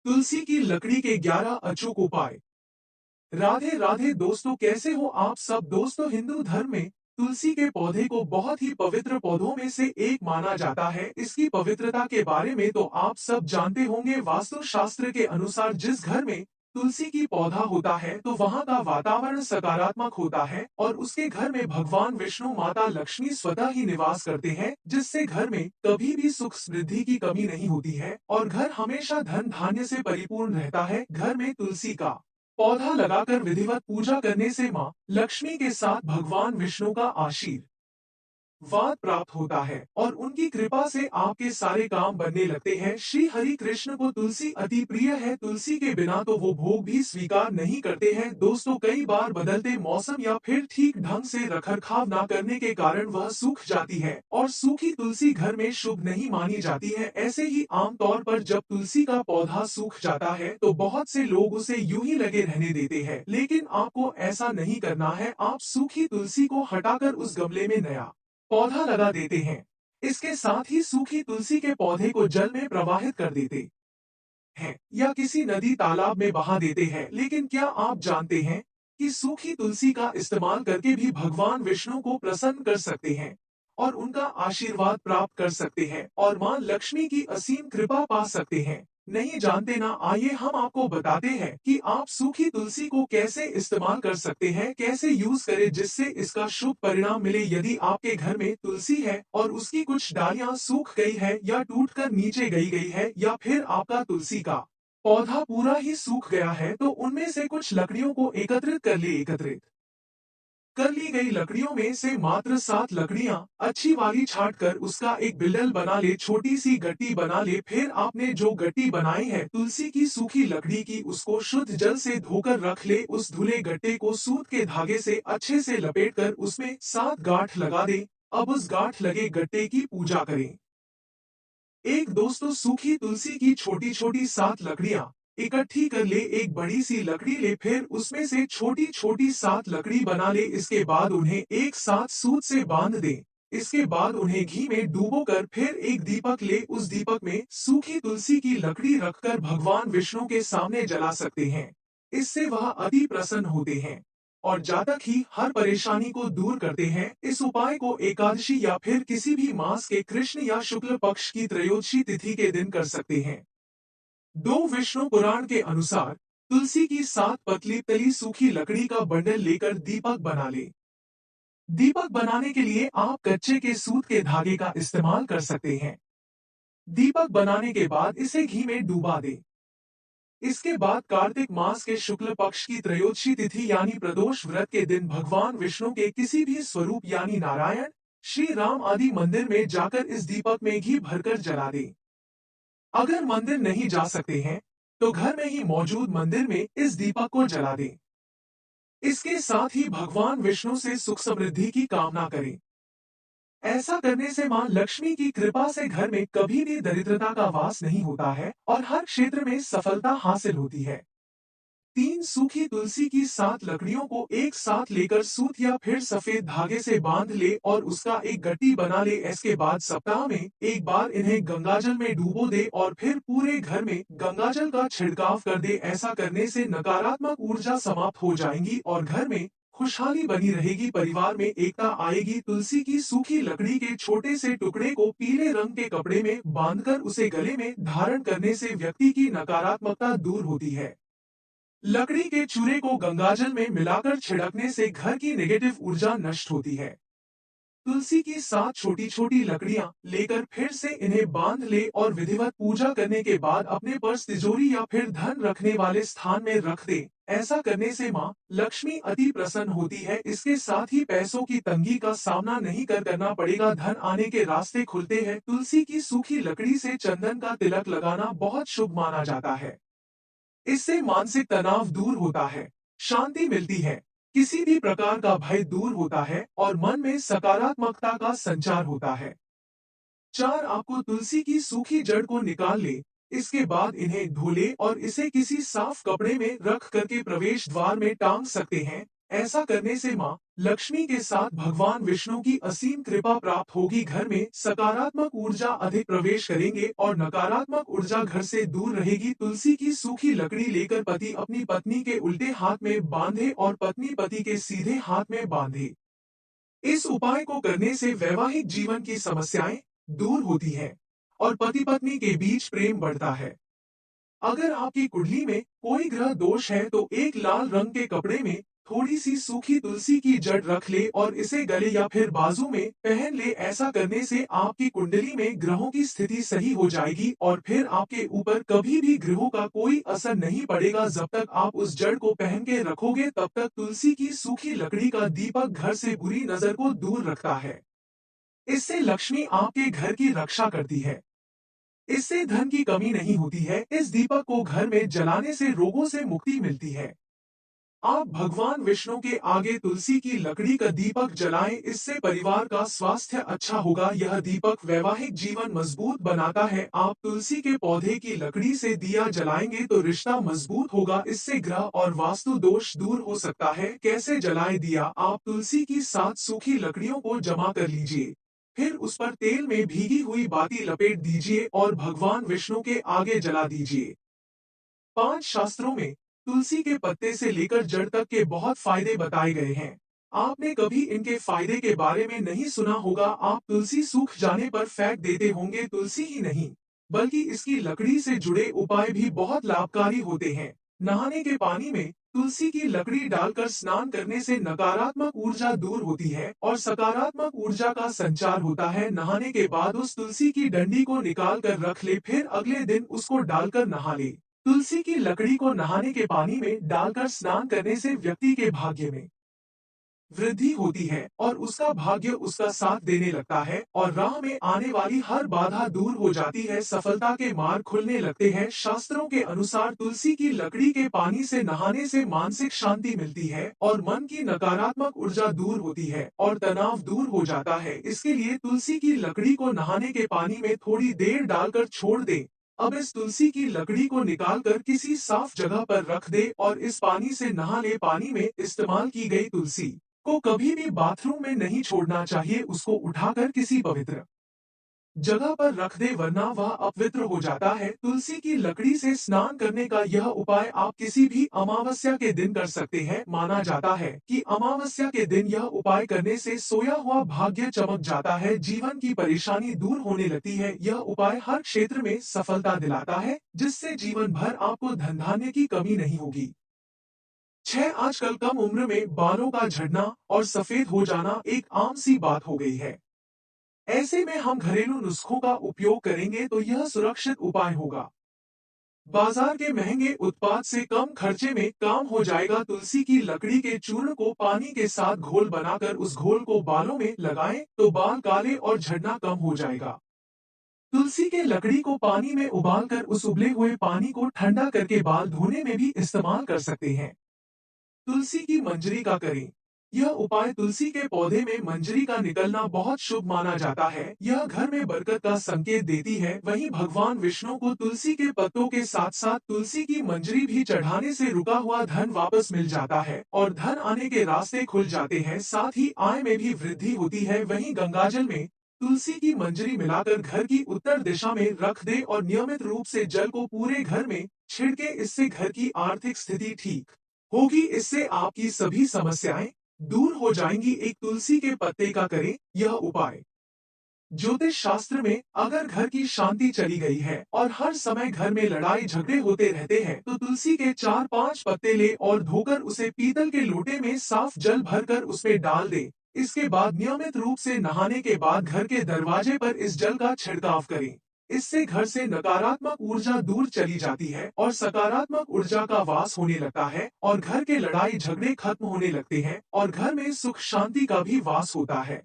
तुलसी की लकड़ी के 11 अचूक उपाय। राधे राधे दोस्तों, कैसे हो आप सब। दोस्तों, हिंदू धर्म में तुलसी के पौधे को बहुत ही पवित्र पौधों में से एक माना जाता है। इसकी पवित्रता के बारे में तो आप सब जानते होंगे। वास्तु शास्त्र के अनुसार जिस घर में तुलसी की पौधा होता है तो वहां का वातावरण सकारात्मक होता है और उसके घर में भगवान विष्णु माता लक्ष्मी स्वतः ही निवास करते हैं, जिससे घर में कभी भी सुख समृद्धि की कमी नहीं होती है और घर हमेशा धन धान्य से परिपूर्ण रहता है। घर में तुलसी का पौधा लगाकर विधिवत पूजा करने से मां लक्ष्मी के साथ भगवान विष्णु का आशीर्वाद वाद प्राप्त होता है और उनकी कृपा से आपके सारे काम बनने लगते हैं। श्री हरि कृष्ण को तुलसी अति प्रिय है। तुलसी के बिना तो वो भोग भी स्वीकार नहीं करते हैं। दोस्तों, कई बार बदलते मौसम या फिर ठीक ढंग से रखरखाव न करने के कारण वह सूख जाती है और सूखी तुलसी घर में शुभ नहीं मानी जाती है। ऐसे ही आमतौर पर जब तुलसी का पौधा सूख जाता है तो बहुत से लोग उसे यूं ही लगे रहने देते हैं, लेकिन आपको ऐसा नहीं करना है। आप सूखी तुलसी को हटाकर उस गमले में नया पौधा लगा देते हैं। इसके साथ ही सूखी तुलसी के पौधे को जल में प्रवाहित कर देते हैं या किसी नदी तालाब में बहा देते हैं। लेकिन क्या आप जानते हैं कि सूखी तुलसी का इस्तेमाल करके भी भगवान विष्णु को प्रसन्न कर सकते हैं और उनका आशीर्वाद प्राप्त कर सकते हैं और मां लक्ष्मी की असीम कृपा पा सकते हैं। नहीं जानते ना, आइए हम आपको बताते हैं कि आप सूखी तुलसी को कैसे इस्तेमाल कर सकते हैं, कैसे यूज करें जिससे इसका शुभ परिणाम मिले। यदि आपके घर में तुलसी है और उसकी कुछ डालियां सूख गई है या टूटकर नीचे गई है या फिर आपका तुलसी का पौधा पूरा ही सूख गया है तो उनमें से कुछ लकड़ियों को एकत्रित कर ले। एकत्रित कर ली गई लकड़ियों में से मात्र 7 लकड़ियां अच्छी वाली छांट कर उसका एक बिल्डल बना ले, छोटी सी गट्टी बना ले। फिर आपने जो गट्टी बनाई है तुलसी की सूखी लकड़ी की, उसको शुद्ध जल से धोकर रख ले। उस धुले गट्टे को सूत के धागे से अच्छे से लपेटकर उसमें 7 गांठ लगा दे। अब उस गांठ लगे गट्टे की पूजा करें। एक दोस्तों, सूखी तुलसी की छोटी छोटी 7 लकड़ियां इकट्ठी कर ले। एक बड़ी सी लकड़ी ले, फिर उसमें से छोटी छोटी 7 लकड़ी बना ले। इसके बाद उन्हें एक साथ सूत से बांध दे। इसके बाद उन्हें घी में डूबो कर फिर एक दीपक ले, उस दीपक में सूखी तुलसी की लकड़ी रखकर भगवान विष्णु के सामने जला सकते हैं। इससे वह अति प्रसन्न होते हैं और जातक ही हर परेशानी को दूर करते हैं। इस उपाय को एकादशी या फिर किसी भी मास के कृष्ण या शुक्ल पक्ष की त्रयोदशी तिथि के दिन कर सकते हैं। दो विष्णु पुराण के अनुसार तुलसी की 7 पतली तली सूखी लकड़ी का बंडल लेकर दीपक बना ले। दीपक बनाने के लिए आप कच्चे के सूत के धागे का इस्तेमाल कर सकते हैं। दीपक बनाने के बाद इसे घी में डूबा दे। इसके बाद कार्तिक मास के शुक्ल पक्ष की त्रयोदशी तिथि यानी प्रदोष व्रत के दिन भगवान विष्णु के किसी भी स्वरूप यानी नारायण, श्री राम आदि मंदिर में जाकर इस दीपक में घी भरकर जला दे। अगर मंदिर नहीं जा सकते हैं तो घर में ही मौजूद मंदिर में इस दीपक को जला दें। इसके साथ ही भगवान विष्णु से सुख समृद्धि की कामना करें। ऐसा करने से मां लक्ष्मी की कृपा से घर में कभी भी दरिद्रता का वास नहीं होता है और हर क्षेत्र में सफलता हासिल होती है। 3 सूखी तुलसी की 7 लकड़ियों को एक साथ लेकर सूत या फिर सफेद धागे से बांध ले और उसका एक गट्टी बना ले। इसके बाद सप्ताह में एक बार इन्हें गंगाजल में डूबो दे और फिर पूरे घर में गंगाजल का छिड़काव कर दे। ऐसा करने से नकारात्मक ऊर्जा समाप्त हो जाएंगी और घर में खुशहाली बनी रहेगी, परिवार में एकता आएगी। तुलसी की सूखी लकड़ी के छोटे से टुकड़े को पीले रंग के कपड़े में बांधकर उसे गले में धारण करने से व्यक्ति की नकारात्मकता दूर होती है। लकड़ी के चूरे को गंगाजल में मिलाकर छिड़कने से घर की नेगेटिव ऊर्जा नष्ट होती है। तुलसी की 7 छोटी छोटी लकड़ियां लेकर फिर से इन्हें बांध ले और विधिवत पूजा करने के बाद अपने पर्स, तिजोरी या फिर धन रखने वाले स्थान में रख दे। ऐसा करने से मां लक्ष्मी अति प्रसन्न होती है। इसके साथ ही पैसों की तंगी का सामना नहीं करना पड़ेगा, धन आने के रास्ते खुलते हैं। तुलसी की सूखी लकड़ी से चंदन का तिलक लगाना बहुत शुभ माना जाता है। इससे मानसिक तनाव दूर होता है, शांति मिलती है, किसी भी प्रकार का भय दूर होता है और मन में सकारात्मकता का संचार होता है। 4, आपको तुलसी की सूखी जड़ को निकाल ले। इसके बाद इन्हें धो ले और इसे किसी साफ कपड़े में रख करके प्रवेश द्वार में टांग सकते हैं। ऐसा करने से मां लक्ष्मी के साथ भगवान विष्णु की असीम कृपा प्राप्त होगी। घर में सकारात्मक ऊर्जा अधिक प्रवेश करेंगे और नकारात्मक ऊर्जा घर से दूर रहेगी। तुलसी की सूखी लकड़ी लेकर पति अपनी पत्नी के उल्टे हाथ में बांधे और पत्नी पति के सीधे हाथ में बांधे। इस उपाय को करने से वैवाहिक जीवन की समस्याएं दूर होती हैं और पति पत्नी के बीच प्रेम बढ़ता है। अगर आपकी कुंडली में कोई ग्रह दोष है तो एक लाल रंग के कपड़े में थोड़ी सी सूखी तुलसी की जड़ रख ले और इसे गले या फिर बाजू में पहन ले। ऐसा करने से आपकी कुंडली में ग्रहों की स्थिति सही हो जाएगी और फिर आपके ऊपर कभी भी ग्रहों का कोई असर नहीं पड़ेगा। जब तक आप उस जड़ को पहन के रखोगे तब तक तुलसी की सूखी लकड़ी का दीपक घर से बुरी नजर को दूर रखता है। इससे लक्ष्मी आपके घर की रक्षा करती है। इससे धन की कमी नहीं होती है। इस दीपक को घर में जलाने से रोगों से मुक्ति मिलती है। आप भगवान विष्णु के आगे तुलसी की लकड़ी का दीपक जलाएं, इससे परिवार का स्वास्थ्य अच्छा होगा। यह दीपक वैवाहिक जीवन मजबूत बनाता है। आप तुलसी के पौधे की लकड़ी से दिया जलाएंगे तो रिश्ता मजबूत होगा। इससे ग्रह और वास्तु दोष दूर हो सकता है। कैसे जलाए दिया? आप तुलसी की 7 सूखी लकड़ियों को जमा कर लीजिए, फिर उस पर तेल में भीगी हुई बाती लपेट दीजिए और भगवान विष्णु के आगे जला दीजिए। 5 शास्त्रों में तुलसी के पत्ते से लेकर जड़ तक के बहुत फायदे बताए गए हैं। आपने कभी इनके फायदे के बारे में नहीं सुना होगा। आप तुलसी सूख जाने पर फेंक देते होंगे। तुलसी ही नहीं बल्कि इसकी लकड़ी से जुड़े उपाय भी बहुत लाभकारी होते हैं। नहाने के पानी में तुलसी की लकड़ी डालकर स्नान करने से नकारात्मक ऊर्जा दूर होती है और सकारात्मक ऊर्जा का संचार होता है। नहाने के बाद उस तुलसी की डंडी को निकाल कर रख ले, फिर अगले दिन उसको डालकर नहा ले। तुलसी की लकड़ी को नहाने के पानी में डालकर स्नान करने से व्यक्ति के भाग्य में वृद्धि होती है और उसका भाग्य उसका साथ देने लगता है और राह में आने वाली हर बाधा दूर हो जाती है। सफलता के मार्ग खुलने लगते हैं। शास्त्रों के अनुसार तुलसी की लकड़ी के पानी से नहाने से मानसिक शांति मिलती है और मन की नकारात्मक ऊर्जा दूर होती है और तनाव दूर हो जाता है। इसके लिए तुलसी की लकड़ी को नहाने के पानी में थोड़ी देर डालकर छोड़ दे। अब इस तुलसी की लकड़ी को निकालकर किसी साफ जगह पर रख दे और इस पानी से नहा ले। पानी में इस्तेमाल की गई तुलसी को कभी भी बाथरूम में नहीं छोड़ना चाहिए। उसको उठाकर किसी पवित्र जगह पर रख दे, वरना वह अपवित्र हो जाता है। तुलसी की लकड़ी से स्नान करने का यह उपाय आप किसी भी अमावस्या के दिन कर सकते हैं। माना जाता है कि अमावस्या के दिन यह उपाय करने से सोया हुआ भाग्य चमक जाता है, जीवन की परेशानी दूर होने लगती है। यह उपाय हर क्षेत्र में सफलता दिलाता है, जिससे जीवन भर आपको धन धान्य की कमी नहीं होगी। 6 आजकल कम उम्र में बालों का झड़ना और सफेद हो जाना एक आम सी बात हो गई है। ऐसे में हम घरेलू नुस्खों का उपयोग करेंगे तो यह सुरक्षित उपाय होगा। बाजार के महंगे उत्पाद से कम खर्चे में काम हो जाएगा। तुलसी की लकड़ी के चूर्ण को पानी के साथ घोल बनाकर उस घोल को बालों में लगाएं तो बाल काले और झड़ना कम हो जाएगा। तुलसी के लकड़ी को पानी में उबालकर उस उबले हुए पानी को ठंडा करके बाल धोने में भी इस्तेमाल कर सकते हैं। तुलसी की मंजरी का करें। यह उपाय तुलसी के पौधे में मंजरी का निकलना बहुत शुभ माना जाता है। यह घर में बरकत का संकेत देती है। वहीं भगवान विष्णु को तुलसी के पत्तों के साथ साथ तुलसी की मंजरी भी चढ़ाने से रुका हुआ धन वापस मिल जाता है और धन आने के रास्ते खुल जाते हैं। साथ ही आय में भी वृद्धि होती है। वहीं गंगाजल में तुलसी की मंजरी मिलाकर घर की उत्तर दिशा में रख दे और नियमित रूप से जल को पूरे घर में छिड़के। इससे घर की आर्थिक स्थिति ठीक होगी। इससे आपकी सभी समस्याएं दूर हो जाएंगी। एक तुलसी के पत्ते का करें यह उपाय। ज्योतिष शास्त्र में अगर घर की शांति चली गई है और हर समय घर में लड़ाई झगड़े होते रहते हैं तो तुलसी के 4-5 पत्ते ले और धोकर उसे पीतल के लोटे में साफ जल भरकर उसमें डाल दे। इसके बाद नियमित रूप से नहाने के बाद घर के दरवाजे पर इस जल का छिड़काव करें। इससे घर से नकारात्मक ऊर्जा दूर चली जाती है और सकारात्मक ऊर्जा का वास होने लगता है और घर के लड़ाई झगड़े खत्म होने लगते हैं और घर में सुख शांति का भी वास होता है।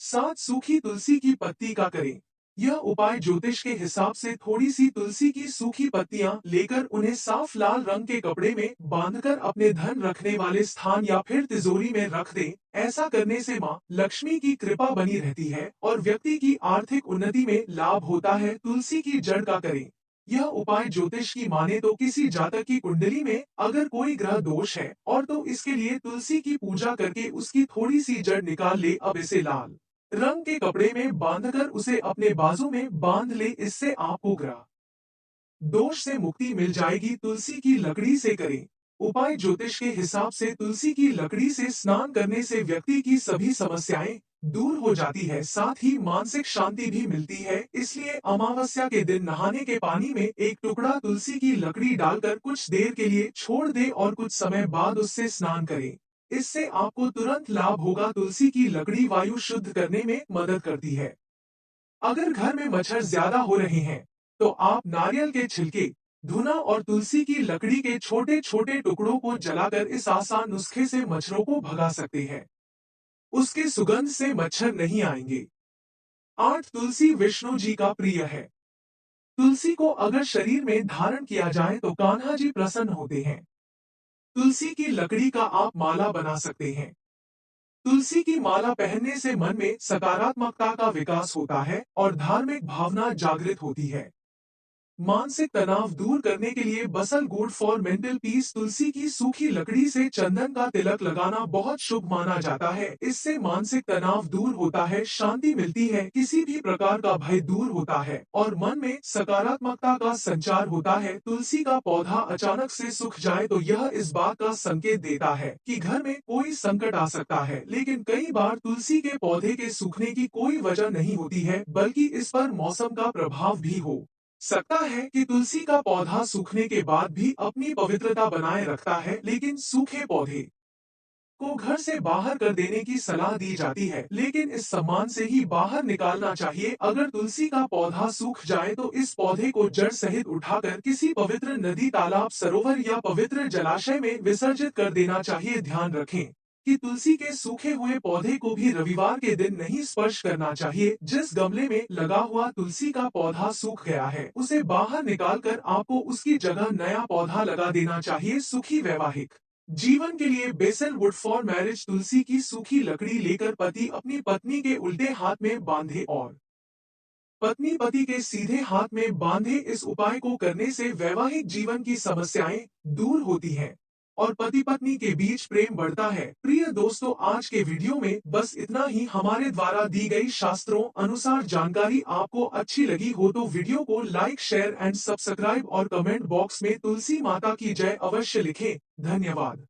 7 सूखी तुलसी की पत्ती का करें। यह उपाय ज्योतिष के हिसाब से थोड़ी सी तुलसी की सूखी पत्तियां लेकर उन्हें साफ लाल रंग के कपड़े में बांधकर अपने धन रखने वाले स्थान या फिर तिजोरी में रख दें। ऐसा करने से मां लक्ष्मी की कृपा बनी रहती है और व्यक्ति की आर्थिक उन्नति में लाभ होता है। तुलसी की जड़ का करें। यह उपाय ज्योतिष की माने तो किसी जातक की कुंडली में अगर कोई ग्रह दोष है और तो इसके लिए तुलसी की पूजा करके उसकी थोड़ी सी जड़ निकाल ले। अब इसे लाल रंग के कपड़े में बांधकर उसे अपने बाजू में बांध ले। इससे आपको ग्रह दोष से मुक्ति मिल जाएगी। तुलसी की लकड़ी से करें उपाय। ज्योतिष के हिसाब से तुलसी की लकड़ी से स्नान करने से व्यक्ति की सभी समस्याएं दूर हो जाती है, साथ ही मानसिक शांति भी मिलती है। इसलिए अमावस्या के दिन नहाने के पानी में एक टुकड़ा तुलसी की लकड़ी डालकर कुछ देर के लिए छोड़ दे और कुछ समय बाद उससे स्नान करें। इससे आपको तुरंत लाभ होगा। तुलसी की लकड़ी वायु शुद्ध करने में मदद करती है। अगर घर में मच्छर ज्यादा हो रहे हैं तो आप नारियल के छिलके, धुना और तुलसी की लकड़ी के छोटे छोटे टुकड़ों को जलाकर इस आसान नुस्खे से मच्छरों को भगा सकते हैं। उसके सुगंध से मच्छर नहीं आएंगे। 8 तुलसी विष्णु जी का प्रिय है। तुलसी को अगर शरीर में धारण किया जाए तो कान्हा जी प्रसन्न होते हैं। तुलसी की लकड़ी का आप माला बना सकते हैं। तुलसी की माला पहनने से मन में सकारात्मकता का विकास होता है और धार्मिक भावना जागृत होती है। मानसिक तनाव दूर करने के लिए बसल गुड फॉर मेंटल पीस। तुलसी की सूखी लकड़ी से चंदन का तिलक लगाना बहुत शुभ माना जाता है। इससे मानसिक तनाव दूर होता है, शांति मिलती है, किसी भी प्रकार का भय दूर होता है और मन में सकारात्मकता का संचार होता है। तुलसी का पौधा अचानक से सूख जाए तो यह इस बात का संकेत देता है कि घर में कोई संकट आ सकता है, लेकिन कई बार तुलसी के पौधे के सूखने की कोई वजह नहीं होती है, बल्कि इस पर मौसम का प्रभाव भी हो सकता है कि तुलसी का पौधा सूखने के बाद भी अपनी पवित्रता बनाए रखता है, लेकिन सूखे पौधे को घर से बाहर कर देने की सलाह दी जाती है, लेकिन इस सम्मान से ही बाहर निकालना चाहिए। अगर तुलसी का पौधा सूख जाए तो इस पौधे को जड़ सहित उठाकर किसी पवित्र नदी, तालाब, सरोवर या पवित्र जलाशय में विसर्जित कर देना चाहिए। ध्यान रखें कि तुलसी के सूखे हुए पौधे को भी रविवार के दिन नहीं स्पर्श करना चाहिए। जिस गमले में लगा हुआ तुलसी का पौधा सूख गया है उसे बाहर निकालकर आपको उसकी जगह नया पौधा लगा देना चाहिए। सुखी वैवाहिक जीवन के लिए बेसल वुड फॉर मैरिज। तुलसी की सूखी लकड़ी लेकर पति अपनी पत्नी के उल्टे हाथ में बांधे और पत्नी पति के सीधे हाथ में बांधे। इस उपाय को करने से वैवाहिक जीवन की समस्याएं दूर होती हैं और पति पत्नी के बीच प्रेम बढ़ता है। प्रिय दोस्तों, आज के वीडियो में बस इतना ही। हमारे द्वारा दी गई शास्त्रों अनुसार जानकारी आपको अच्छी लगी हो तो वीडियो को लाइक, शेयर एंड सब्सक्राइब और कमेंट बॉक्स में तुलसी माता की जय अवश्य लिखें। धन्यवाद।